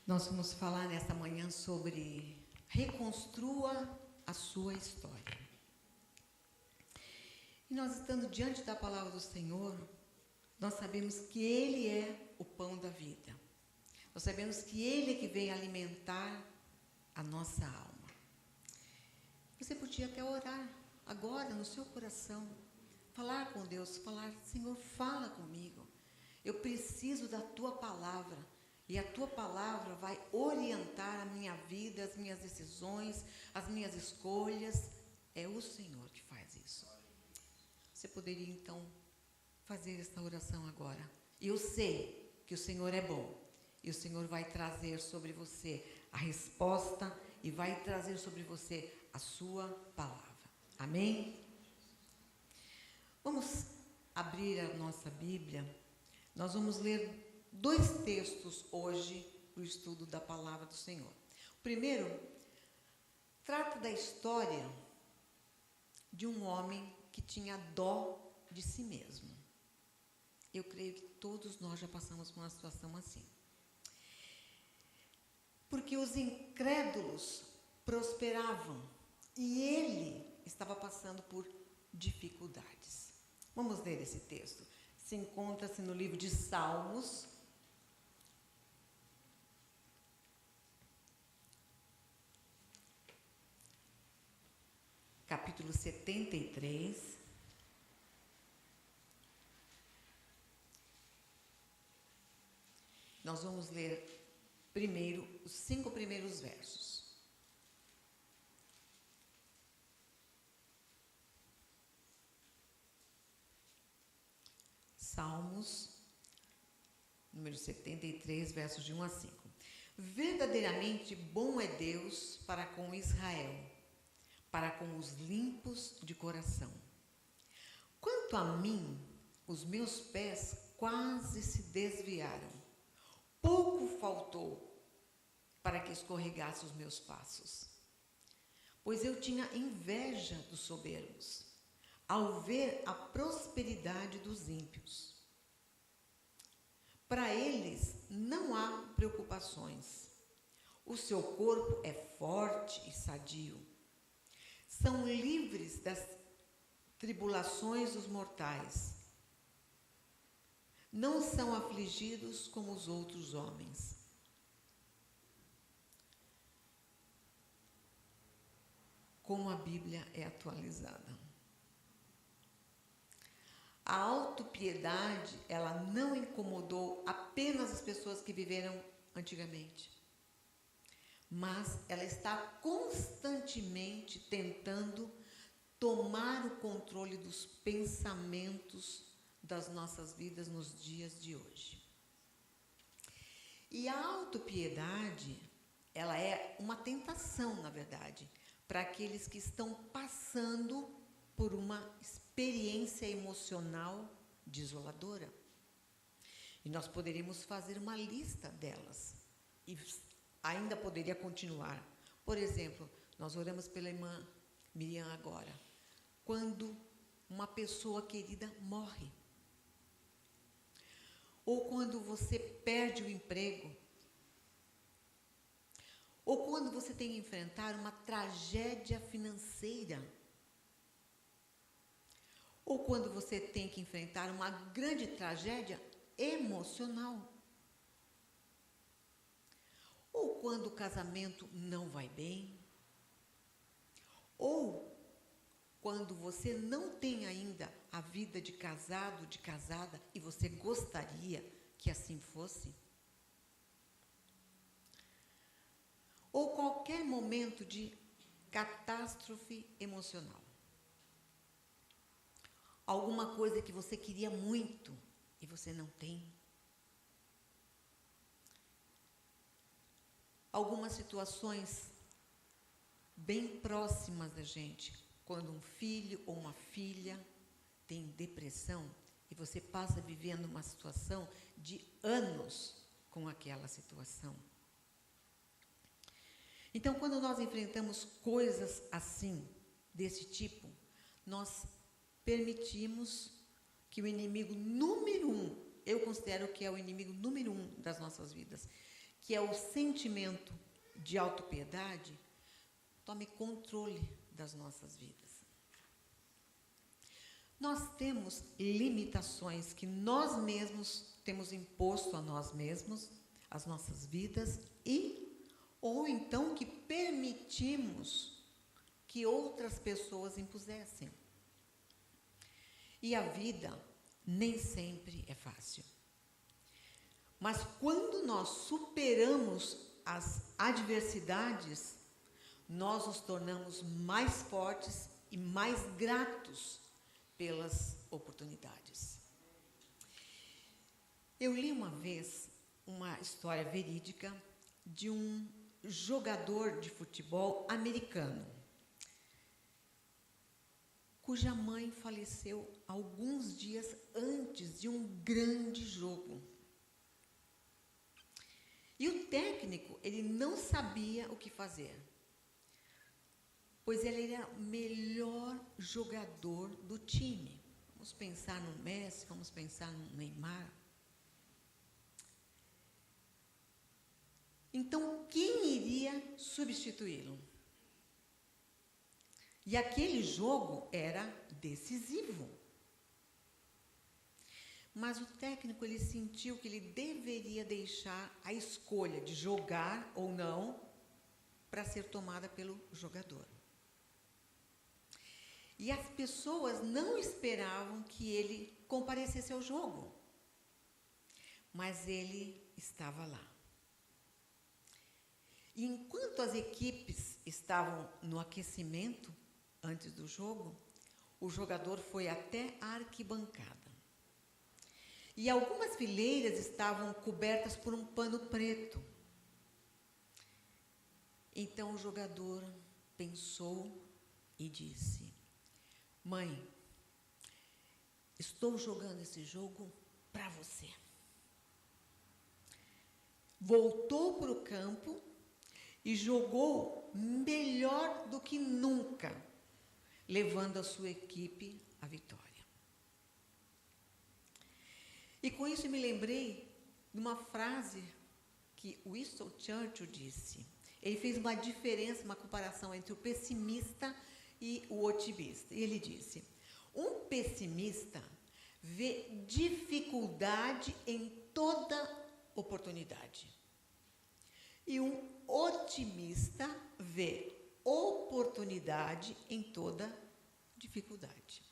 Nós vamos falar nesta manhã sobre reconstrua a sua história. E nós estando diante da palavra do Senhor, nós sabemos que Ele é o pão da vida. Nós sabemos que Ele é que vem alimentar a nossa alma. Você podia até orar agora no seu coração, falar com Deus, falar: Senhor, fala comigo. Eu preciso da Tua palavra. E a Tua palavra vai orientar a minha vida, as minhas decisões, as minhas escolhas. É o Senhor que faz isso. Você poderia então fazer esta oração agora. Eu sei que o Senhor é bom. E o Senhor vai trazer sobre você a resposta e vai trazer sobre você a sua palavra. Amém? Vamos abrir a nossa Bíblia. Nós vamos ler 2 textos hoje para o estudo da palavra do Senhor. O primeiro trata da história de um homem que tinha dó de si mesmo. Eu creio que todos nós já passamos por uma situação assim. Porque os incrédulos prosperavam e ele estava passando por dificuldades. Vamos ler esse texto. Se encontra-se no livro de Salmos, capítulo 73. Nós vamos ler primeiro os 5 primeiros versos. Salmos, número 73, versos de 1 a 5. Verdadeiramente bom é Deus para com Israel, para com os limpos de coração. Quanto a mim, os meus pés quase se desviaram. Pouco faltou para que escorregasse os meus passos. Pois eu tinha inveja dos soberbos, ao ver a prosperidade dos ímpios. Para eles não há preocupações. O seu corpo é forte e sadio. São livres das tribulações dos mortais. Não são afligidos como os outros homens. Como a Bíblia é atualizada. A autopiedade, ela não incomodou apenas as pessoas que viveram antigamente, mas ela está constantemente tentando tomar o controle dos pensamentos das nossas vidas nos dias de hoje. E a autopiedade, ela é uma tentação, na verdade, para aqueles que estão passando por uma experiência emocional desoladora. E nós poderíamos fazer uma lista delas. E ainda poderia continuar. Por exemplo, nós oramos pela irmã Miriam agora. Quando uma pessoa querida morre. Ou quando você perde o emprego. Ou quando você tem que enfrentar uma tragédia financeira. Ou quando você tem que enfrentar uma grande tragédia emocional. Ou quando o casamento não vai bem. Ou quando você não tem ainda a vida de casado, de casada, e você gostaria que assim fosse. Ou qualquer momento de catástrofe emocional. Alguma coisa que você queria muito e você não tem. Algumas situações bem próximas da gente, quando um filho ou uma filha tem depressão e você passa vivendo uma situação de anos com aquela situação. Então, quando nós enfrentamos coisas assim, desse tipo, nós permitimos que o inimigo número 1, eu considero que é o inimigo número 1 das nossas vidas, que é o sentimento de autopiedade, tome controle das nossas vidas. Nós temos limitações que nós mesmos temos imposto a nós mesmos, as nossas vidas, ou então que permitimos que outras pessoas impusessem. E a vida nem sempre é fácil. Mas quando nós superamos as adversidades, nós nos tornamos mais fortes e mais gratos pelas oportunidades. Eu li uma vez uma história verídica de um jogador de futebol americano, cuja mãe faleceu alguns dias antes de um grande jogo. E o técnico, ele não sabia o que fazer, pois ele era o melhor jogador do time. Vamos pensar no Messi, vamos pensar no Neymar. Então, quem iria substituí-lo? E aquele jogo era decisivo. Mas o técnico, ele sentiu que ele deveria deixar a escolha de jogar ou não para ser tomada pelo jogador. E as pessoas não esperavam que ele comparecesse ao jogo, mas ele estava lá. E enquanto as equipes estavam no aquecimento, antes do jogo, o jogador foi até a arquibancada. E algumas fileiras estavam cobertas por um pano preto. Então o jogador pensou e disse: mãe, estou jogando esse jogo para você. Voltou para o campo e jogou melhor do que nunca, levando a sua equipe à vitória. E com isso me lembrei de uma frase que Winston Churchill disse. Ele fez uma diferença, uma comparação entre o pessimista e o otimista. E ele disse: um pessimista vê dificuldade em toda oportunidade. E um otimista vê oportunidade em toda dificuldade.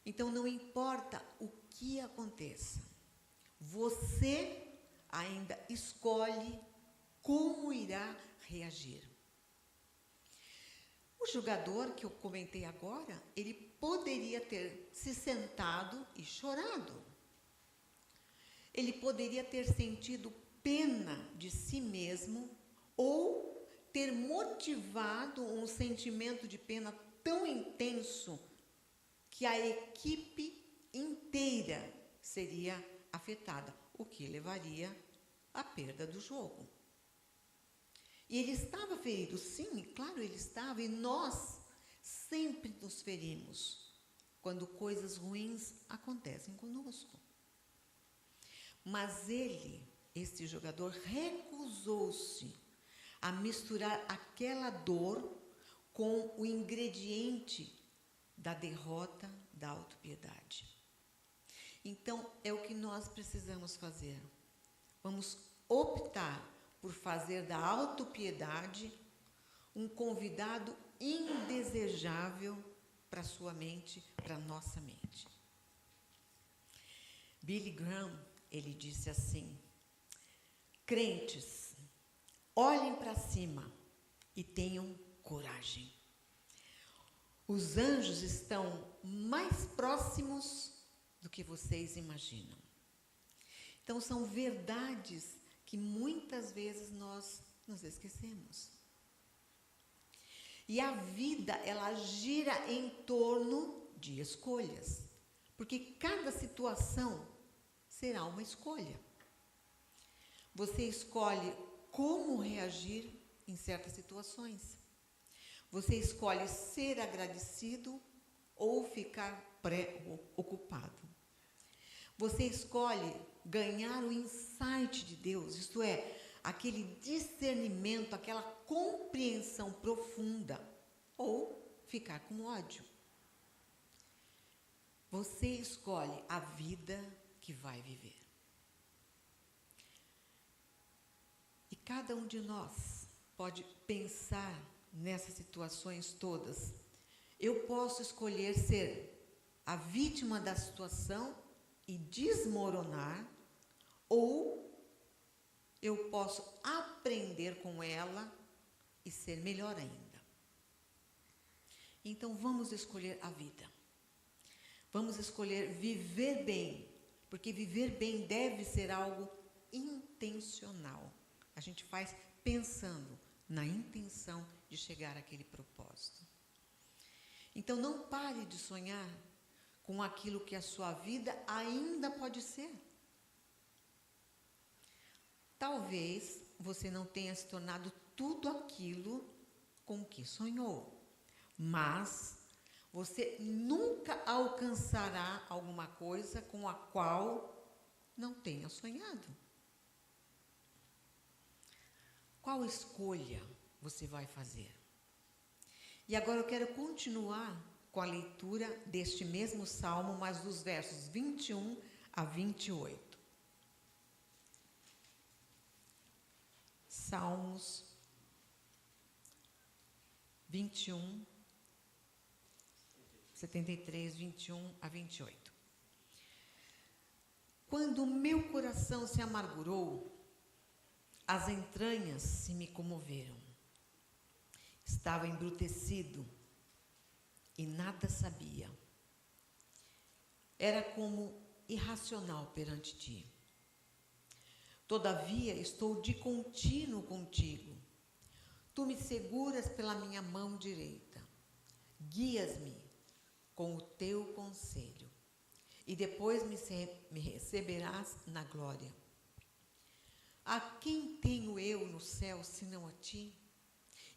Então, não importa o que aconteça, você ainda escolhe como irá reagir. O jogador que eu comentei agora, ele poderia ter se sentado e chorado. Ele poderia ter sentido pena de si mesmo ou ter motivado um sentimento de pena tão intenso que a equipe inteira seria afetada, o que levaria à perda do jogo. E ele estava ferido, sim, claro, ele estava, e nós sempre nos ferimos quando coisas ruins acontecem conosco. Mas este jogador, recusou-se a misturar aquela dor com o ingrediente da derrota, da autopiedade. Então, é o que nós precisamos fazer. Vamos optar por fazer da autopiedade um convidado indesejável para a sua mente, para a nossa mente. Billy Graham, ele disse assim: crentes, olhem para cima e tenham coragem. Os anjos estão mais próximos do que vocês imaginam. Então, são verdades que muitas vezes nós nos esquecemos. E a vida, ela gira em torno de escolhas, porque cada situação será uma escolha. Você escolhe como reagir em certas situações. Você escolhe ser agradecido ou ficar preocupado. Você escolhe ganhar o insight de Deus, isto é, aquele discernimento, aquela compreensão profunda, ou ficar com ódio. Você escolhe a vida que vai viver. E cada um de nós pode pensar nessas situações todas. Eu posso escolher ser a vítima da situação e desmoronar, ou eu posso aprender com ela e ser melhor ainda. Então vamos escolher a vida. Vamos escolher viver bem, porque viver bem deve ser algo intencional. A gente faz pensando na intenção de chegar àquele propósito. Então não pare de sonhar com aquilo que a sua vida ainda pode ser. Talvez você não tenha se tornado tudo aquilo com que sonhou, mas você nunca alcançará alguma coisa com a qual não tenha sonhado. Qual escolha você vai fazer? E agora eu quero continuar com a leitura deste mesmo salmo, mas dos versos 21 a 28. Salmos 21, 73, 21 a 28. Quando o meu coração se amargurou, as entranhas se me comoveram. Estava embrutecido e nada sabia. Era como irracional perante ti. Todavia estou de contínuo contigo. Tu me seguras pela minha mão direita. Guias-me com o teu conselho, e depois me receberás na glória. A quem tenho eu no céu senão a ti?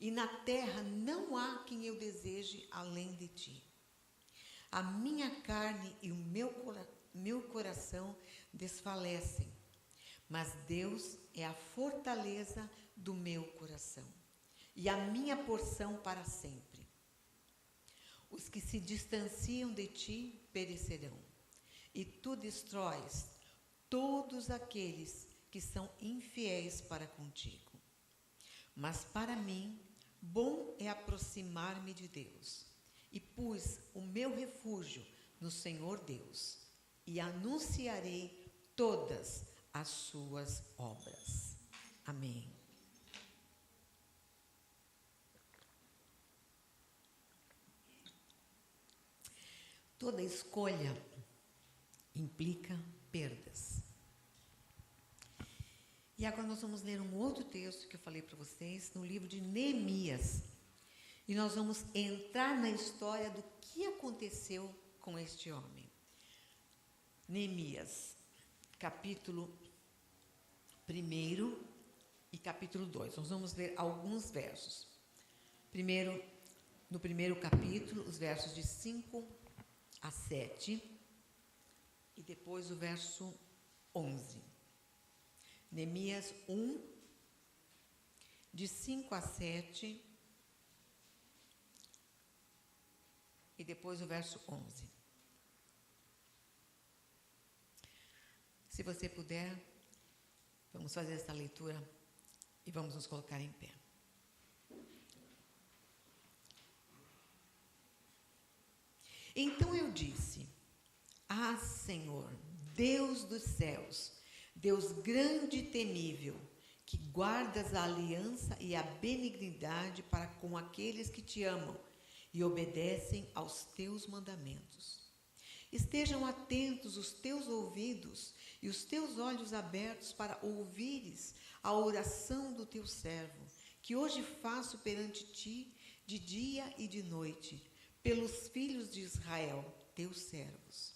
E na terra não há quem eu deseje além de ti. A minha carne e o meu coração desfalecem, mas Deus é a fortaleza do meu coração e a minha porção para sempre. Os que se distanciam de ti perecerão, e tu destróis todos aqueles que são infiéis para contigo. Mas para mim, bom é aproximar-me de Deus, e pus o meu refúgio no Senhor Deus, e anunciarei todas as suas obras. Amém. Toda escolha implica perdas. E agora nós vamos ler um outro texto que eu falei para vocês, no livro de Neemias. E nós vamos entrar na história do que aconteceu com este homem. Neemias, capítulo 1 e capítulo 2. Nós vamos ler alguns versos. Primeiro, no primeiro capítulo, os versos de 5 a 7, e depois o verso 11. Neemias 1, de 5 a 7, e depois o verso 11. Se você puder, vamos fazer essa leitura e vamos nos colocar em pé. Então eu disse: Ah, Senhor, Deus dos céus, Deus grande e temível, que guardas a aliança e a benignidade para com aqueles que te amam e obedecem aos teus mandamentos. Estejam atentos os teus ouvidos e os teus olhos abertos para ouvires a oração do teu servo, que hoje faço perante ti de dia e de noite, pelos filhos de Israel, teus servos.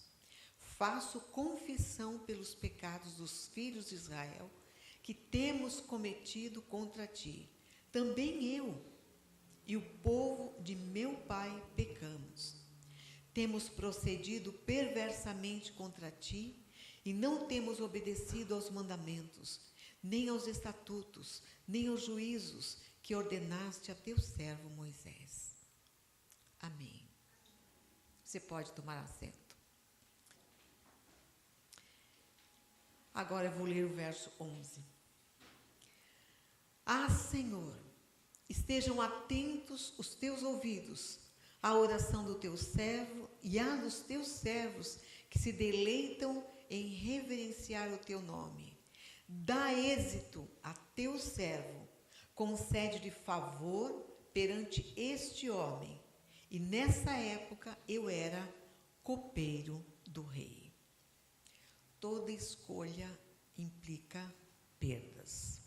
Faço confissão pelos pecados dos filhos de Israel, que temos cometido contra ti. Também eu e o povo de meu pai pecamos. Temos procedido perversamente contra ti e não temos obedecido aos mandamentos, nem aos estatutos, nem aos juízos que ordenaste a teu servo Moisés. Amém. Você pode tomar assento. Agora eu vou ler o verso 11. Ah, Senhor, estejam atentos os teus ouvidos à oração do teu servo e à dos teus servos que se deleitam em reverenciar o teu nome. Dá êxito a teu servo, concede-lhe favor perante este homem. E nessa época eu era copeiro do rei. Toda escolha implica perdas.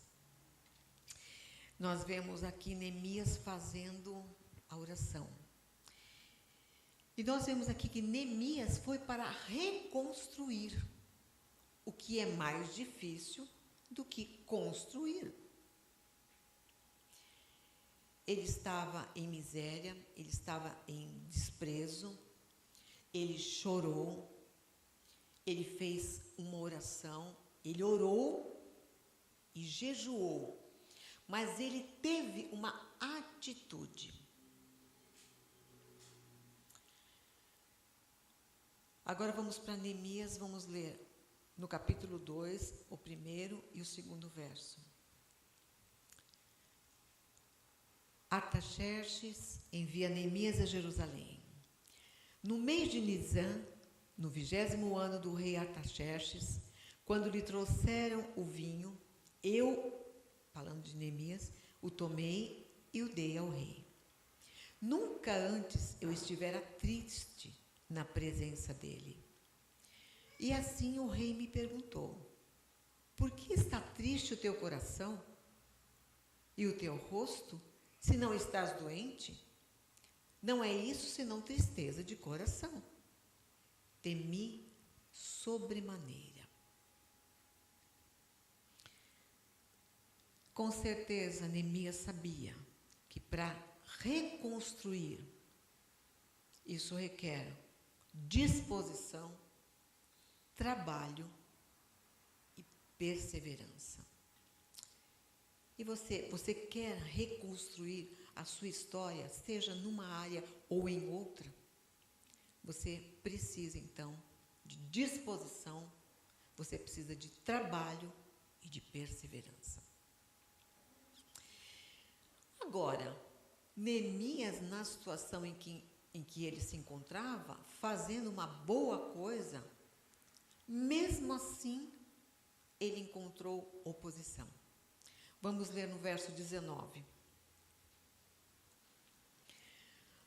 Nós vemos aqui Neemias fazendo a oração. E nós vemos aqui que Neemias foi para reconstruir, o que é mais difícil do que construir. Ele estava em miséria, ele estava em desprezo, ele chorou, ele fez uma oração, ele orou e jejuou, mas ele teve uma atitude. Agora vamos para Neemias, vamos ler no capítulo 2, o primeiro e o segundo verso. Artaxerxes envia Neemias a Jerusalém. No mês de Nisan, no 20º ano do rei Artaxerxes, quando lhe trouxeram o vinho, eu, falando de Neemias, o tomei e o dei ao rei. Nunca antes eu estivera triste na presença dele. E assim o rei me perguntou: por que está triste o teu coração e o teu rosto, se não estás doente? Não é isso senão tristeza de coração. Temi sobremaneira. Com certeza, Neemias sabia que para reconstruir, isso requer disposição, trabalho e perseverança. E você quer reconstruir a sua história, seja numa área ou em outra? Você precisa, então, de disposição, você precisa de trabalho e de perseverança. Agora, Neemias, na situação em que ele se encontrava, fazendo uma boa coisa, mesmo assim, ele encontrou oposição. Vamos ler no verso 19.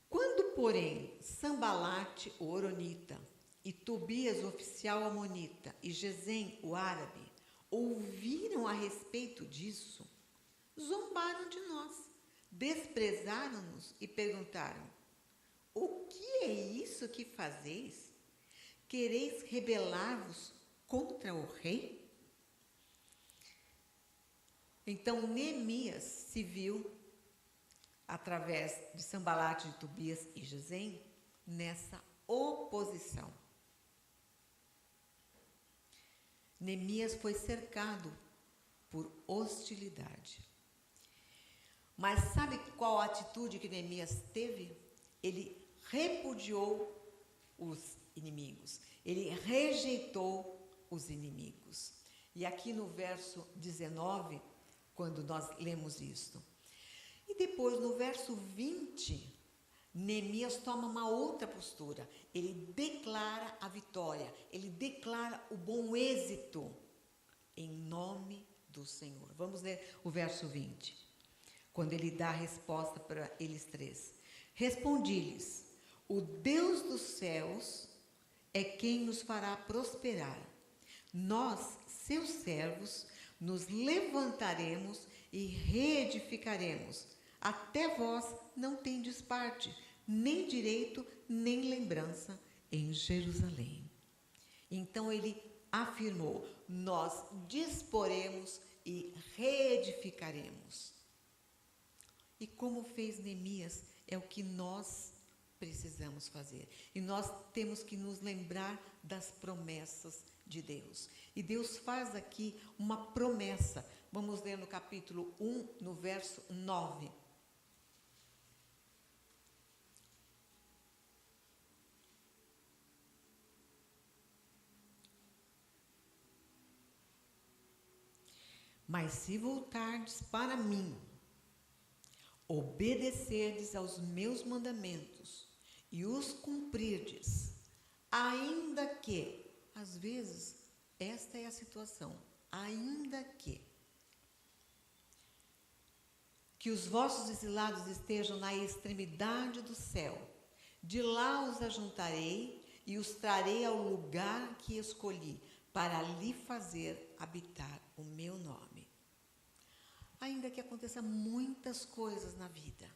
Quando, porém, Sambalate, o horonita, e Tobias, o oficial amonita, e Gesem, o árabe, ouviram a respeito disso, zombaram de nós, desprezaram-nos e perguntaram: o que é isso que fazeis? Quereis rebelar-vos contra o rei? Então Neemias se viu, através de Sambalate, de Tobias e Gesem, nessa oposição. Neemias foi cercado por hostilidade. Mas sabe qual a atitude que Neemias teve? Ele repudiou os inimigos. Ele rejeitou os inimigos. E aqui no verso 19, quando nós lemos isto. E depois, no verso 20, Neemias toma uma outra postura. Ele declara a vitória, ele declara o bom êxito em nome do Senhor. Vamos ler o verso 20, quando ele dá a resposta para eles três. Respondi-lhes: o Deus dos céus é quem nos fará prosperar. Nós, seus servos, nos levantaremos e reedificaremos. Até vós não tendes parte, nem direito, nem lembrança em Jerusalém. Então ele afirmou: nós disporemos e reedificaremos. E como fez Neemias, é o que nós precisamos fazer. E nós temos que nos lembrar das promessas de Deus. E Deus faz aqui uma promessa. Vamos ler no capítulo 1, no verso 9. Mas se voltardes para mim, obedecerdes aos meus mandamentos e os cumprirdes, ainda que, às vezes, esta é a situação, ainda que os vossos exilados estejam na extremidade do céu, de lá os ajuntarei e os trarei ao lugar que escolhi, para lhe fazer habitar o meu nome. Ainda que aconteça muitas coisas na vida,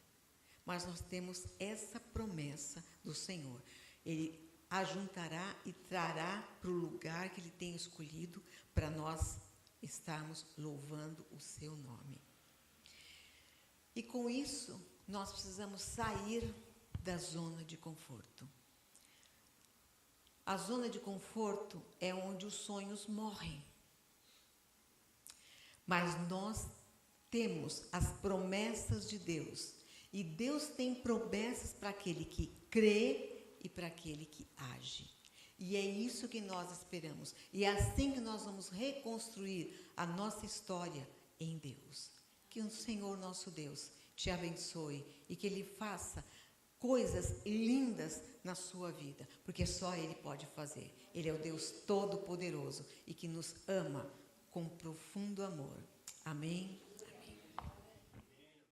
mas nós temos essa promessa do Senhor. Ele ajuntará e trará para o lugar que Ele tem escolhido para nós estarmos louvando o seu nome. E com isso, nós precisamos sair da zona de conforto. A zona de conforto é onde os sonhos morrem. Mas nós temos as promessas de Deus. E Deus tem promessas para aquele que crê e para aquele que age. E é isso que nós esperamos. E é assim que nós vamos reconstruir a nossa história em Deus. Que o Senhor nosso Deus te abençoe e que Ele faça coisas lindas na sua vida, porque só Ele pode fazer. Ele é o Deus Todo-Poderoso e que nos ama com profundo amor. Amém?